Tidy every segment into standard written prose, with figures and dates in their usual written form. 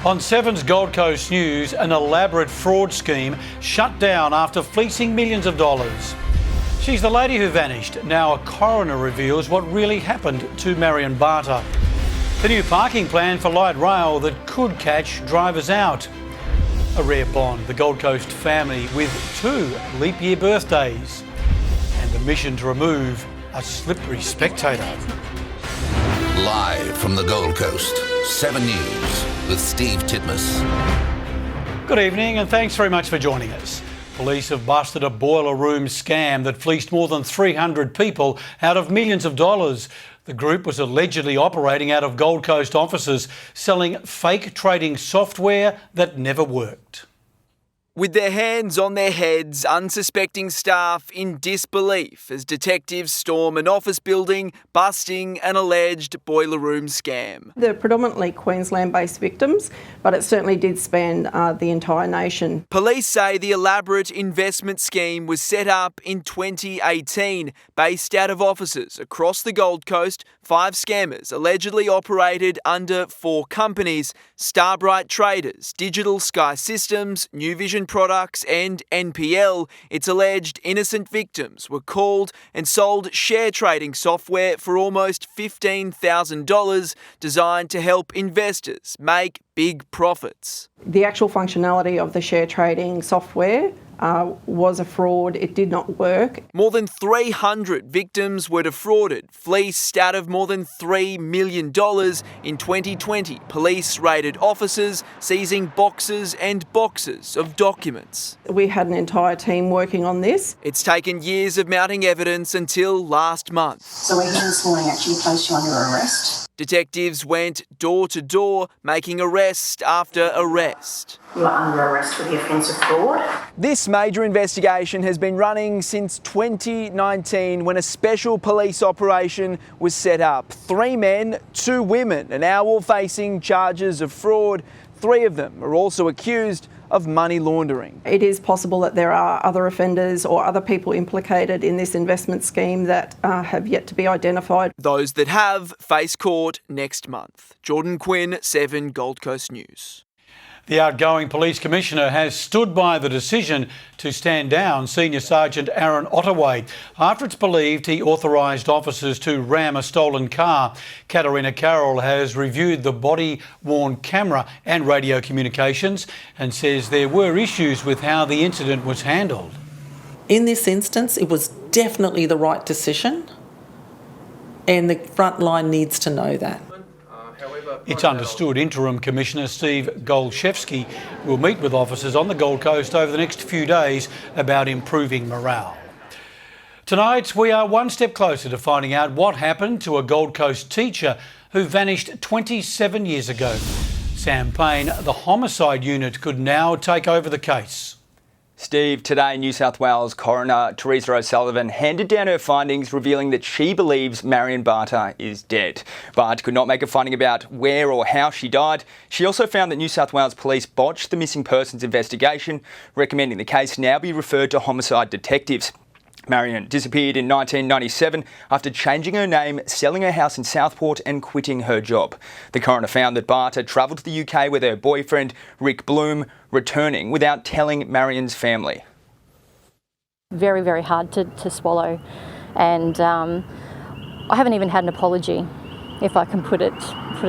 On 7's Gold Coast News, an elaborate fraud scheme shut down after fleecing millions of dollars. She's the lady who vanished. Now a coroner reveals what really happened to Marion Barter. The new parking plan for light rail that could catch drivers out. A rare bond, the Gold Coast family with 2 leap year birthdays. And the mission to remove a slippery spectator. Live from the Gold Coast, 7 News with Steve Titmus. Good evening and thanks very much for joining us. Police have busted a boiler room scam that fleeced more than 300 people out of millions of dollars. The group was allegedly operating out of Gold Coast offices, selling fake trading software that never worked. With their hands on their heads, unsuspecting staff in disbelief as detectives storm an office building, busting an alleged boiler room scam. They're predominantly Queensland-based victims, but it certainly did span the entire nation. Police say the elaborate investment scheme was set up in 2018. Based out of offices across the Gold Coast, 5 scammers allegedly operated under 4 companies: Starbright Traders, Digital Sky Systems, New Vision Products and NPL. It's alleged innocent victims were called and sold share trading software for almost $15,000 designed to help investors make big profits. The actual functionality of the share trading software was a fraud. It did not work. More than 300 victims were defrauded, fleeced out of more than $3 million. In 2020, police raided offices, seizing boxes and boxes of documents. We had an entire team working on this. It's taken years of mounting evidence until last month. So we're here this morning actually to place you under arrest. Detectives went door to door, making arrest after arrest. You are under arrest for the offence of fraud. This major investigation has been running since 2019 when a special police operation was set up. 3 men, 2 women are now all facing charges of fraud. 3 of them are also accused of money laundering. It is possible that there are other offenders or other people implicated in this investment scheme that have yet to be identified. Those that have face court next month. Jordan Quinn, 7 Gold Coast News. The outgoing police commissioner has stood by the decision to stand down Senior Sergeant Aaron Ottaway after it's believed he authorised officers to ram a stolen car. Katarina Carroll has reviewed the body-worn camera and radio communications and says there were issues with how the incident was handled. In this instance, it was definitely the right decision, and the front line needs to know that. It's understood Interim Commissioner Steve Golszewski will meet with officers on the Gold Coast over the next few days about improving morale. Tonight, we are one step closer to finding out what happened to a Gold Coast teacher who vanished 27 years ago. Sam Payne, the homicide unit, could now take over the case. Steve, today New South Wales coroner Teresa O'Sullivan handed down her findings revealing that she believes Marion Barter is dead, but could not make a finding about where or how she died. She also found that New South Wales police botched the missing persons investigation, recommending the case now be referred to homicide detectives. Marion disappeared in 1997 after changing her name, selling her house in Southport and quitting her job. The coroner found that Barter travelled to the UK with her boyfriend, Rick Bloom, returning without telling Marion's family. Very, very hard to swallow, and I haven't even had an apology, if I can put it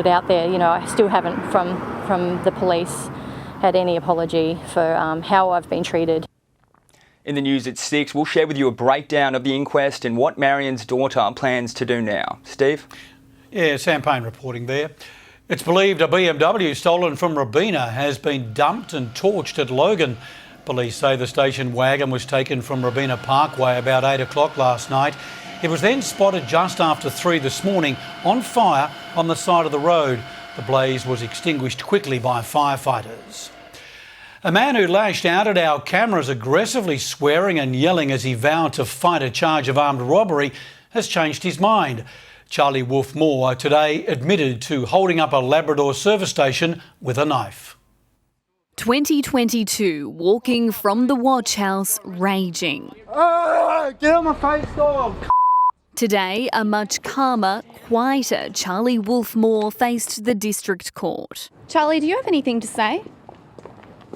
out there. You know, I still haven't from the police had any apology for how I've been treated. In the news at 6, we'll share with you a breakdown of the inquest and what Marion's daughter plans to do now. Steve? Yeah, Sam Payne reporting there. It's believed a BMW stolen from Robina has been dumped and torched at Logan. Police say the station wagon was taken from Robina Parkway about 8 o'clock last night. It was then spotted just after 3 this morning on fire on the side of the road. The blaze was extinguished quickly by firefighters. A man who lashed out at our cameras, aggressively swearing and yelling as he vowed to fight a charge of armed robbery, has changed his mind. Charlie Wolf Moore today admitted to holding up a Labrador service station with a knife. 2022, walking from the watch house, raging. Get on my face, dog! Today, a much calmer, quieter Charlie Wolfmore faced the district court. Charlie, do you have anything to say?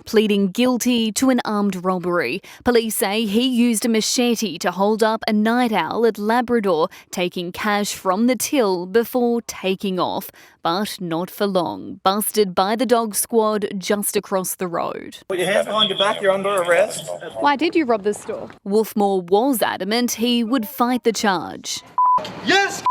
Pleading guilty to an armed robbery. Police say he used a machete to hold up a night owl at Labrador, taking cash from the till before taking off. But not for long. Busted by the dog squad just across the road. Put your hands behind your back, you're under arrest. Why did you rob the store? Wolfmore was adamant he would fight the charge. Yes!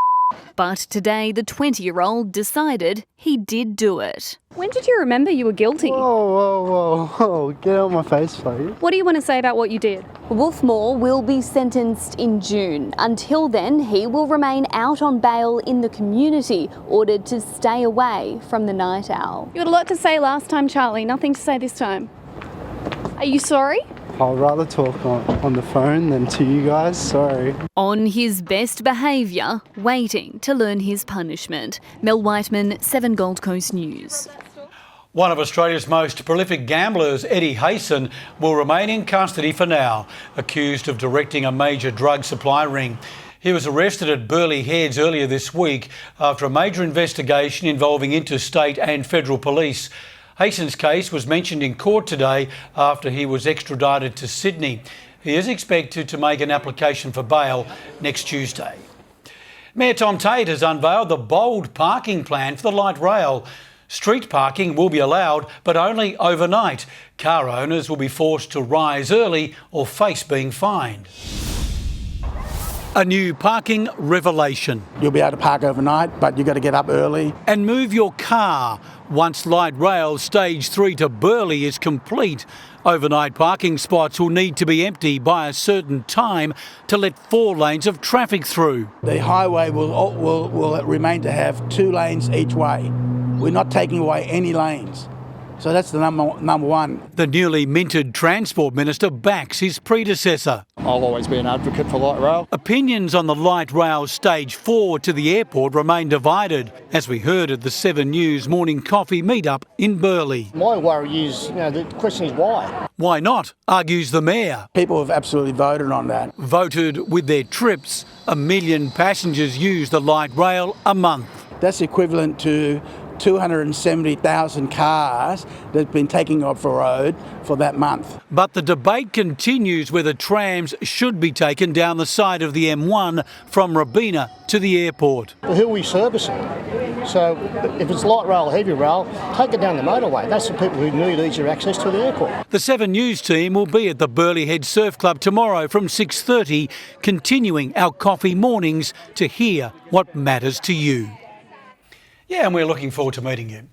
But today, the 20-year-old decided he did do it. When did you remember you were guilty? Whoa, get out of my face, please. What do you want to say about what you did? Wolfmore will be sentenced in June. Until then, he will remain out on bail in the community, ordered to stay away from the night owl. You had a lot to say last time, Charlie. Nothing to say this time. Are you sorry? I'd rather talk on the phone than to you guys, sorry. On his best behaviour, waiting to learn his punishment. Mel Whiteman, 7 Gold Coast News. One of Australia's most prolific gamblers, Eddie Hayson, will remain in custody for now, accused of directing a major drug supply ring. He was arrested at Burleigh Heads earlier this week after a major investigation involving interstate and federal police. Hayson's case was mentioned in court today after he was extradited to Sydney. He is expected to make an application for bail next Tuesday. Mayor Tom Tate has unveiled the bold parking plan for the light rail. Street parking will be allowed, but only overnight. Car owners will be forced to rise early or face being fined. A new parking revelation. You'll be able to park overnight, but you've got to get up early. And move your car. Once light rail stage 3 to Burleigh is complete, overnight parking spots will need to be empty by a certain time to let 4 lanes of traffic through. The highway will remain to have 2 lanes each way. We're not taking away any lanes. So that's the number one. The newly minted Transport Minister backs his predecessor. I'll always be an advocate for light rail. Opinions on the light rail stage 4 to the airport remain divided, as we heard at the 7 News morning coffee meet-up in Burleigh. My worry is, the question is why? Why not, argues the Mayor. People have absolutely voted on that. Voted with their trips. 1 million passengers use the light rail a month. That's equivalent to 270,000 cars that have been taking off the road for that month. But the debate continues whether trams should be taken down the side of the M1 from Robina to the airport. Well, who are we servicing? So if it's light rail or heavy rail, take it down the motorway. That's the people who need easier access to the airport. The 7 News team will be at the Burleigh Head Surf Club tomorrow from 6:30, continuing our coffee mornings to hear what matters to you. Yeah, and we're looking forward to meeting you.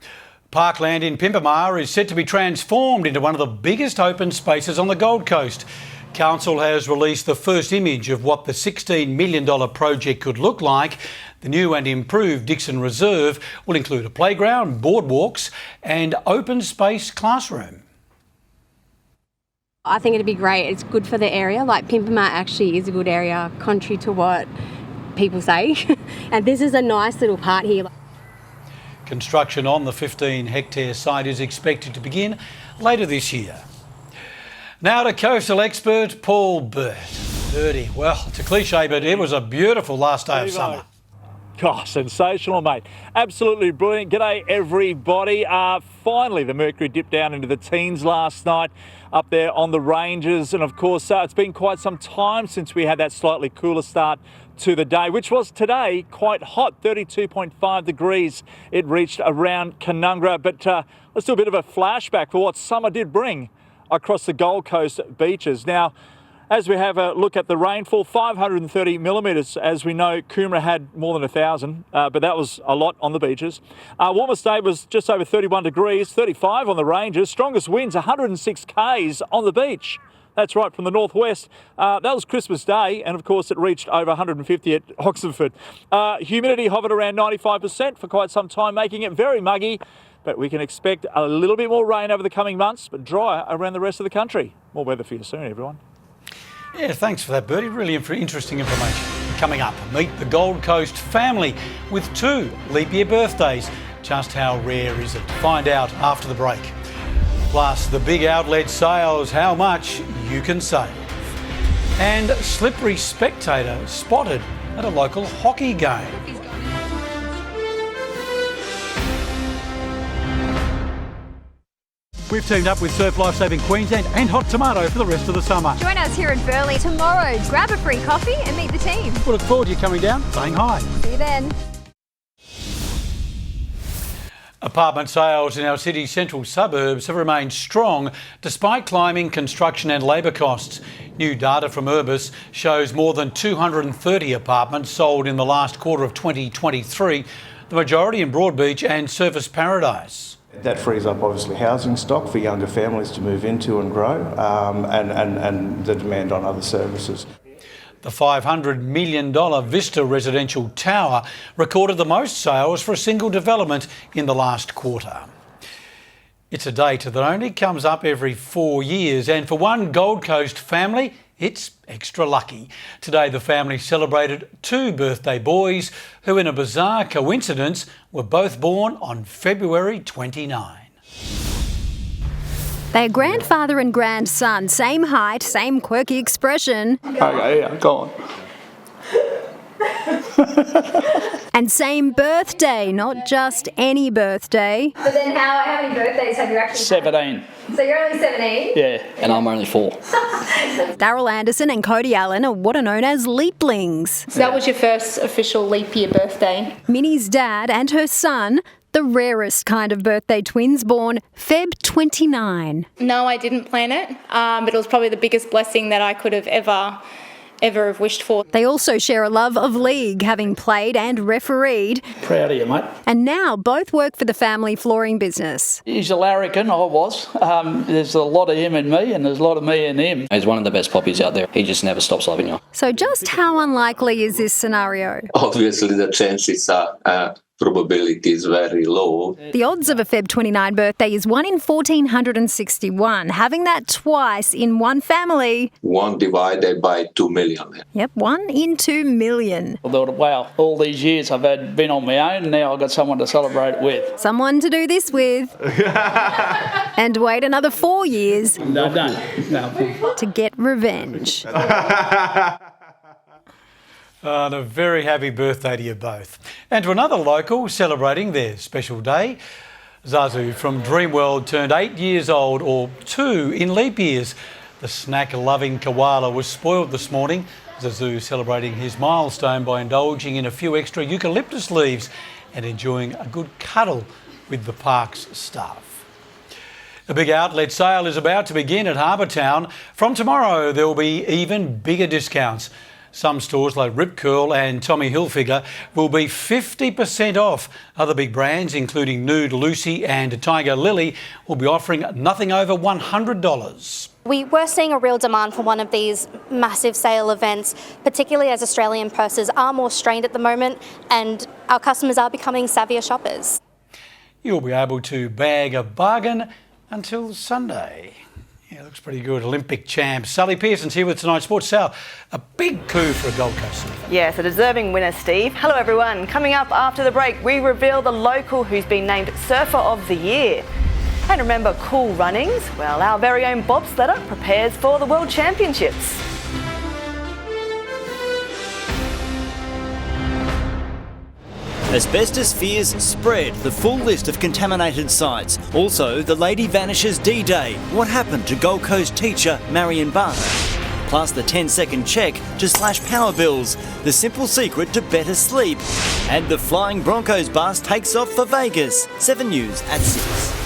Parkland in Pimpamar is set to be transformed into one of the biggest open spaces on the Gold Coast. Council has released the first image of what the $16 million project could look like. The new and improved Dixon Reserve will include a playground, boardwalks and open space classroom. I think it'd be great. It's good for the area. Like Pimpamar actually is a good area, contrary to what people say. And this is a nice little part here. Construction on the 15-hectare site is expected to begin later this year. Now to coastal expert Paul Burt. Bertie, well, it's a cliche, but it was a beautiful last day of summer. Gosh, sensational, mate. Absolutely brilliant. G'day, everybody. Finally, the mercury dipped down into the teens last night up there on the ranges. And of course, it's been quite some time since we had that slightly cooler start to the day, which was today quite hot, 32.5 degrees. It reached around Canungra. But let's do a bit of a flashback for what summer did bring across the Gold Coast beaches. Now, as we have a look at the rainfall, 530 millimetres. As we know, Coomera had more than 1,000, but that was a lot on the beaches. Warmest day was just over 31 degrees, 35 on the ranges. Strongest winds, 106 k's on the beach. That's right, from the northwest. That was Christmas Day, and of course it reached over 150 at Oxenford. Humidity hovered around 95% for quite some time, making it very muggy. But we can expect a little bit more rain over the coming months, but drier around the rest of the country. More weather for you soon, everyone. Yeah, thanks for that, Bertie. Really interesting information. Coming up, meet the Gold Coast family with 2 leap year birthdays. Just how rare is it? Find out after the break. Plus, the big outlet sales, how much you can save. And slippery spectator spotted at a local hockey game. We've teamed up with Surf Lifesaving Queensland and Hot Tomato for the rest of the summer. Join us here in Burleigh tomorrow. Grab a free coffee and meet the team. We'll look forward to you coming down, saying hi. See you then. Apartment sales in our city's central suburbs have remained strong despite climbing construction and labour costs. New data from Urbis shows more than 230 apartments sold in the last quarter of 2023, the majority in Broadbeach and Surfers Paradise. That frees up obviously housing stock for younger families to move into and grow, and the demand on other services. The $500 million Vista residential tower recorded the most sales for a single development in the last quarter. It's a date that only comes up every 4 years, and for one Gold Coast family, it's extra lucky. Today the family celebrated 2 birthday boys who, in a bizarre coincidence, were both born on February 29. They're grandfather and grandson, same height, same quirky expression. Okay, yeah, go on. And same birthday, not just any birthday. But then how many birthdays have you actually 17. had? So you're only 17? Yeah, and I'm only 4. Daryl Anderson and Cody Allen are what are known as leaplings. So that was your first official leap year birthday? Minnie's dad and her son, the rarest kind of birthday twins, born Feb 29. No, I didn't plan it, but it was probably the biggest blessing that I could have ever have wished for. They also share a love of league, having played and refereed. Proud of you, mate. And now both work for the family flooring business. He's a larrikin, I was. There's a lot of him in me, and there's a lot of me in him. He's one of the best poppies out there. He just never stops loving you. So just how unlikely is this scenario? Obviously, the chances are probability is very low. The odds of a Feb 29 birthday is 1 in 1,461. Having that twice in one family. 1 divided by 2 million. Yep, 1 in 2 million. I thought, wow, all these years I've been on my own, and now I've got someone to celebrate it with. Someone to do this with. And wait another 4 years. No, don't. To get revenge. And a very happy birthday to you both. And to another local celebrating their special day. Zazu from Dreamworld turned 8 years old, or 2 in leap years. The snack-loving koala was spoiled this morning. Zazu celebrating his milestone by indulging in a few extra eucalyptus leaves and enjoying a good cuddle with the park's staff. The big outlet sale is about to begin at Harbour Town. From tomorrow, there will be even bigger discounts. Some stores like Rip Curl and Tommy Hilfiger will be 50% off. Other big brands, including Nude Lucy and Tiger Lily, will be offering nothing over $100. We were seeing a real demand for one of these massive sale events, particularly as Australian purses are more strained at the moment and our customers are becoming savvier shoppers. You'll be able to bag a bargain until Sunday. Yeah, looks pretty good. Olympic champ Sally Pearson's here with tonight's Sports. Sal, a big coup for a Gold Coast surfer. Yes, a deserving winner, Steve. Hello, everyone. Coming up after the break, we reveal the local who's been named Surfer of the Year. And remember Cool Runnings? Well, our very own bobsledder prepares for the World Championships. Asbestos fears spread, the full list of contaminated sites. Also, the lady vanishes D-Day. What happened to Gold Coast teacher Marion Burt? Plus the 10-second check to slash power bills. The simple secret to better sleep. And the Flying Broncos bus takes off for Vegas. 7 News at 6.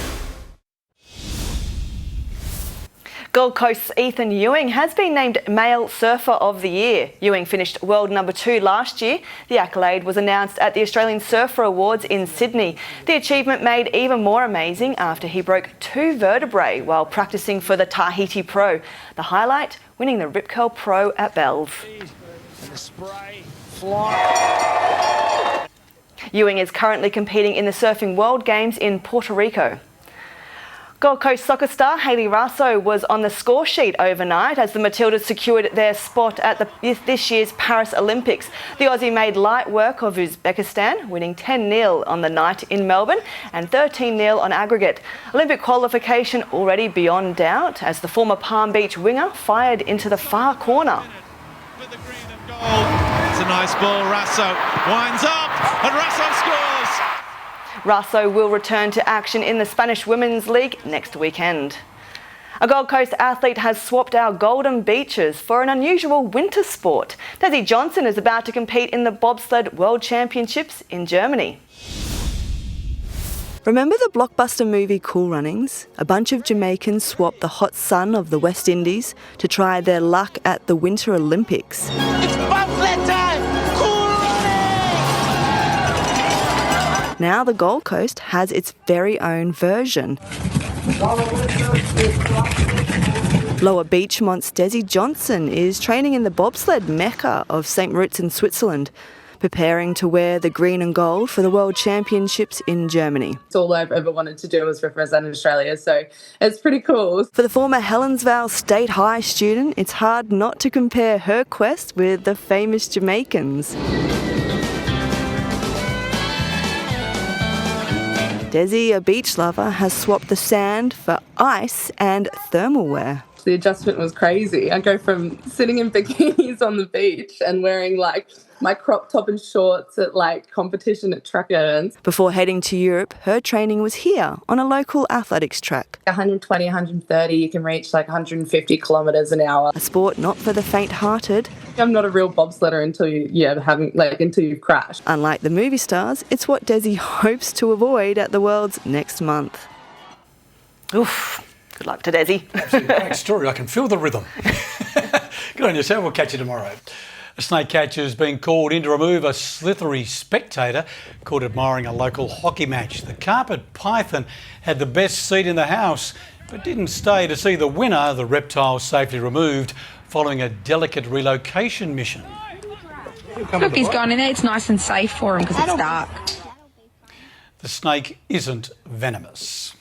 Gold Coast's Ethan Ewing has been named Male Surfer of the Year. Ewing finished world number 2 last year. The accolade was announced at the Australian Surfer Awards in Sydney. The achievement made even more amazing after he broke 2 vertebrae while practicing for the Tahiti Pro. The highlight, winning the Rip Curl Pro at Bells. Ewing is currently competing in the Surfing World Games in Puerto Rico. Gold Coast soccer star Hayley Raso was on the score sheet overnight as the Matildas secured their spot at this year's Paris Olympics. The Aussie made light work of Uzbekistan, winning 10-0 on the night in Melbourne and 13-0 on aggregate. Olympic qualification already beyond doubt as the former Palm Beach winger fired into the far corner. For the green of gold, a nice ball. Rasso winds up and Rasso scores. Rasso will return to action in the Spanish Women's League next weekend. A Gold Coast athlete has swapped our golden beaches for an unusual winter sport. Desi Johnson is about to compete in the Bobsled World Championships in Germany. Remember the blockbuster movie Cool Runnings? A bunch of Jamaicans swapped the hot sun of the West Indies to try their luck at the Winter Olympics. It's bobsled time! Cool running! Now the Gold Coast has its very own version. Lower Beachmont's Desi Johnson is training in the bobsled mecca of St Moritz in Switzerland, preparing to wear the green and gold for the World Championships in Germany. It's all I've ever wanted to do was represent Australia, so it's pretty cool. For the former Helensvale State High student, it's hard not to compare her quest with the famous Jamaicans. Desi, a beach lover, has swapped the sand for ice and thermal wear. The adjustment was crazy. I go from sitting in bikinis on the beach and wearing like my crop top and shorts at like competition at track events. Before heading to Europe, her training was here on a local athletics track. 120, 130, you can reach like 150 kilometres an hour. A sport not for the faint-hearted. I'm not a real bobsledder until until you've crashed. Unlike the movie stars, it's what Desi hopes to avoid at the Worlds next month. Oof. Good luck to Desi. Absolutely great story. I can feel the rhythm. Good on yourself. We'll catch you tomorrow. A snake catcher has been called in to remove a slithery spectator caught admiring a local hockey match. The carpet python had the best seat in the house, but didn't stay to see the winner, the reptile, safely removed following a delicate relocation mission. Look, he's gone in there. It's nice and safe for him because it's dark. The snake isn't venomous.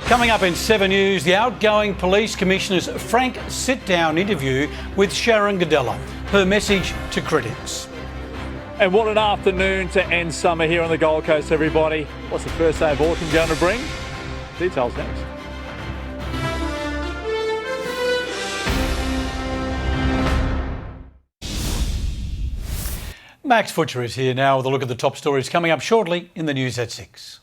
Coming up in 7 News, the outgoing Police Commissioner's frank sit-down interview with Sharon Godella. Her message to critics. And what an afternoon to end summer here on the Gold Coast, everybody. What's the first day of autumn going to bring? Details next. Max Futcher is here now with a look at the top stories coming up shortly in the news at 6.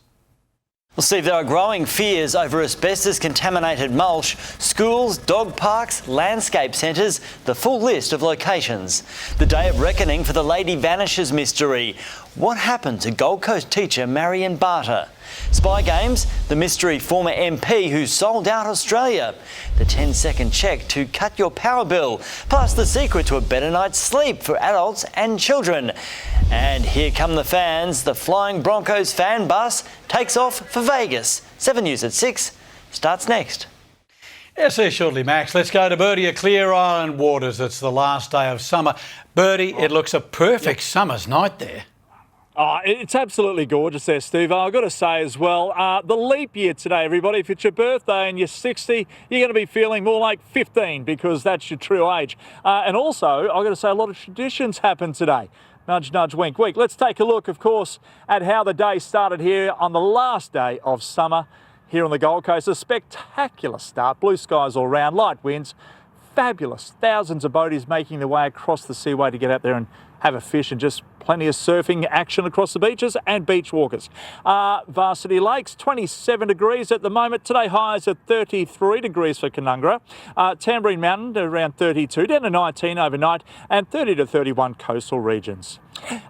Well, Steve, there are growing fears over asbestos-contaminated mulch, schools, dog parks, landscape centres, the full list of locations. The day of reckoning for the Lady Vanishes mystery. What happened to Gold Coast teacher Marion Barter? Spy Games, the mystery former MP who sold out Australia. The 10-second check to cut your power bill. Plus the secret to a better night's sleep for adults and children. And here come the fans. The Flying Broncos fan bus takes off for Vegas. 7 News at 6 starts next. Yes, here shortly, Max. Let's go to Bertie at Clear Island Waters. It's the last day of summer. Bertie, it looks a perfect summer's night there. Oh, it's absolutely gorgeous there, Steve. I've got to say as well, the leap year today, everybody. If it's your birthday and you're 60, you're going to be feeling more like 15 because that's your true age. And also, I've got to say, a lot of traditions happen today. Nudge, nudge, wink, wink. Let's take a look, of course, at how the day started here on the last day of summer here on the Gold Coast. A spectacular start. Blue skies all round, light winds. Fabulous. Thousands of boaties making their way across the seaway to get out there and have a fish, and just plenty of surfing action across the beaches and beach walkers. Varsity Lakes, 27 degrees at the moment. Today highs at 33 degrees for Canungra. Tamborine Mountain around 32, down to 19 overnight, and 30 to 31 coastal regions.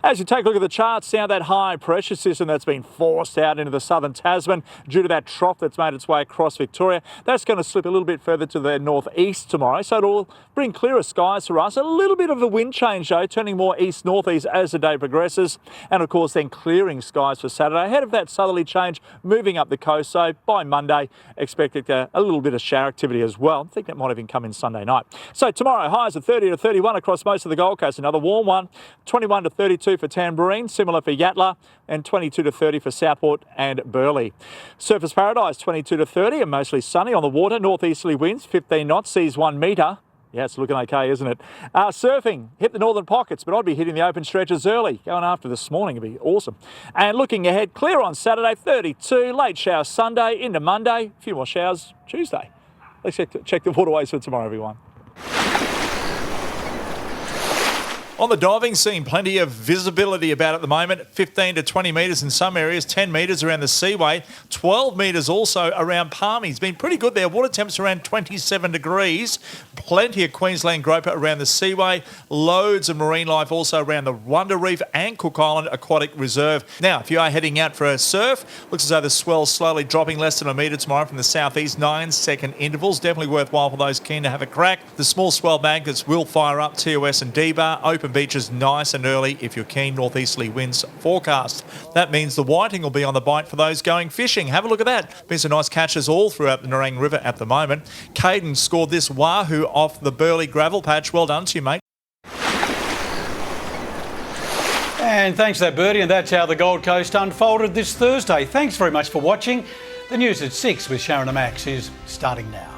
As you take a look at the charts now, that high pressure system that's been forced out into the southern Tasman due to that trough that's made its way across Victoria, that's going to slip a little bit further to the northeast tomorrow, so it'll bring clearer skies for us. A little bit of a wind change though, turning more east-northeast as the day progresses, and of course then clearing skies for Saturday ahead of that southerly change moving up the coast. So by Monday, expect a little bit of shower activity as well. I think that might even come in Sunday night. So tomorrow, highs of 30 to 31 across most of the Gold Coast. Another warm one, 21 to 32 for Tamborine, similar for Yatala, and 22 to 30 for Southport and Burleigh. Surfers Paradise, 22 to 30 and mostly sunny on the water. Northeasterly winds, 15 knots, seas 1 metre. Yeah, it's looking okay, isn't it? Surfing, hit the northern pockets, but I'd be hitting the open stretches early. Going after this morning would be awesome. And looking ahead, clear on Saturday, 32, late showers Sunday into Monday, a few more showers Tuesday. Let's check the waterways for tomorrow, everyone. On the diving scene, plenty of visibility about at the moment. 15 to 20 metres in some areas, 10 metres around the Seaway, 12 metres also around Palmy. It's been pretty good there. Water temps around 27 degrees. Plenty of Queensland groper around the Seaway. Loads of marine life also around the Wonder Reef and Cook Island Aquatic Reserve. Now, if you are heading out for a surf, looks as though the swell's slowly dropping less than a metre tomorrow from the southeast. 9-second intervals. Definitely worthwhile for those keen to have a crack. The small swell bankers will fire up TOS and D-Bar. Open beaches nice and early if you're keen. Northeasterly winds forecast. That means the whiting will be on the bite for those going fishing. Have a look at that. Been some nice catches all throughout the Nerang River at the moment. Caden scored this wahoo off the Burley gravel patch. Well done to you, mate. And thanks to that, Bertie, and that's how the Gold Coast unfolded this Thursday. Thanks very much for watching. The news at 6 with Sharon and Max is starting now.